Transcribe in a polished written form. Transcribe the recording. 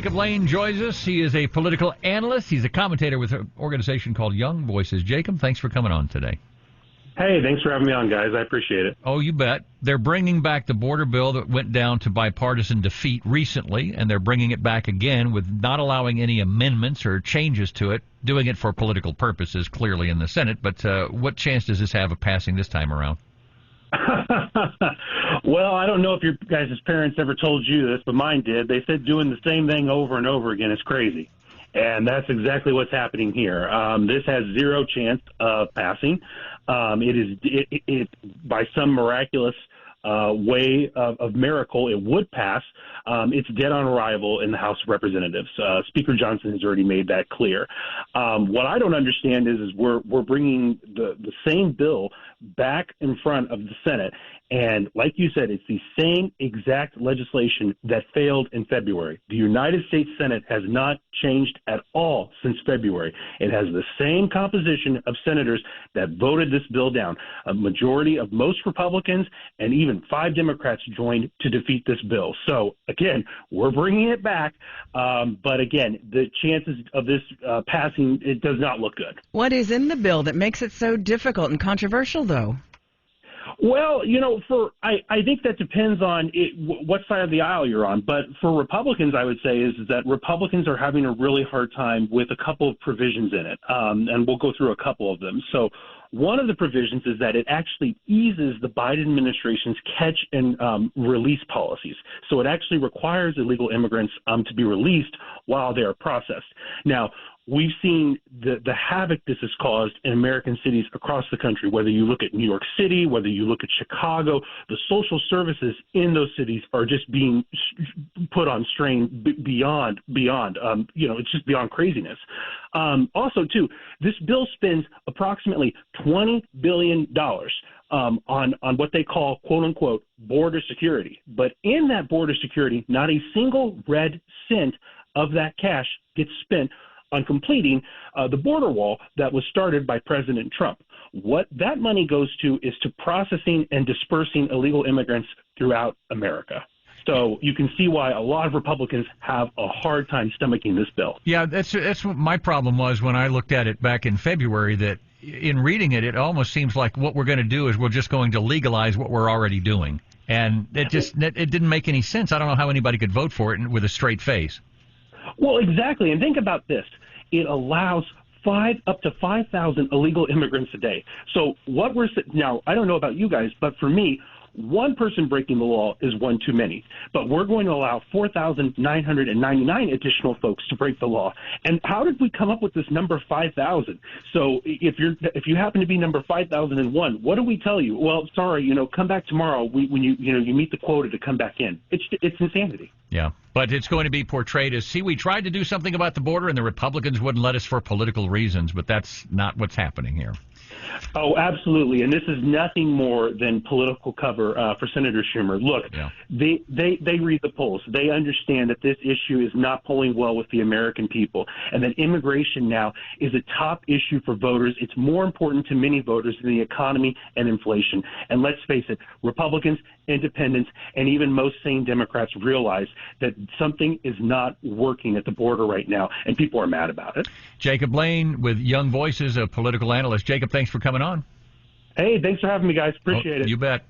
Jacob Lane joins us. He is a political analyst. He's a commentator with an organization called Young Voices. Jacob, thanks for coming on today. Hey, thanks for having me on, guys. I appreciate it. Oh, you bet. They're bringing back the border bill that went down to bipartisan defeat recently, and they're bringing it back again with not allowing any amendments or changes to it, doing it for political purposes, clearly in the Senate. But what chance does this have of passing this time around? Well, I don't know if your guys' parents ever told you this, but mine did. They said doing the same thing over and over again is crazy. And that's exactly what's happening here. This has zero chance of passing. It by some miraculous way of miracle, it would pass. It's dead on arrival in the House of Representatives. Speaker Johnson has already made that clear. What I don't understand is we're bringing the same bill back in front of the Senate. And like you said, it's the same exact legislation that failed in February. The United States Senate has not changed at all since February. It has the same composition of senators that voted this bill down. A majority of most Republicans and even 5 Democrats joined to defeat this bill. So, again, we're bringing it back. But, again, the chances of this passing, it does not look good. What is in the bill that makes it so difficult and controversial, though? Well, I think that depends on what side of the aisle you're on. But for Republicans, I would say is that Republicans are having a really hard time with a couple of provisions in it. And we'll go through a couple of them. So one of the provisions is that it actually eases the Biden administration's catch and release policies. So it actually requires illegal immigrants to be released while they are processed. Now, we've seen the havoc this has caused in American cities across the country, whether you look at New York City, whether you look at Chicago. The social services in those cities are just being put on strain beyond. It's just beyond craziness. Also, too, this bill spends approximately $20 billion on what they call, quote unquote, border security. But in that border security, not a single red cent of that cash gets spent on completing the border wall that was started by President Trump. What that money goes to is to processing and dispersing illegal immigrants throughout America. So you can see why a lot of Republicans have a hard time stomaching this bill. Yeah, that's what my problem was when I looked at it back in February, that in reading it, it almost seems like what we're going to do is we're just going to legalize what we're already doing. And it didn't make any sense. I don't know how anybody could vote for it with a straight face. Well, exactly. And think about this. It allows up to 5,000 illegal immigrants a day. So now, I don't know about you guys, but for me, one person breaking the law is one too many. But we're going to allow 4,999 additional folks to break the law. And how did we come up with this number 5,000? So if you happen to be number 5,001, what do we tell you? Well, sorry, come back tomorrow when you meet the quota to come back in. It's insanity. Yeah, but it's going to be portrayed as, see, we tried to do something about the border and the Republicans wouldn't let us for political reasons, but that's not what's happening here. Oh, absolutely. And this is nothing more than political cover for Senator Schumer. Look, yeah. They read the polls. They understand that this issue is not polling well with the American people, and that immigration now is a top issue for voters. It's more important to many voters than the economy and inflation. And let's face it, Republicans, independents, and even most sane Democrats realize that something is not working at the border right now, and people are mad about it. Jacob Lane with Young Voices, a political analyst. Jacob, thanks for coming on. Hey, thanks for having me, guys. Appreciate it. You bet.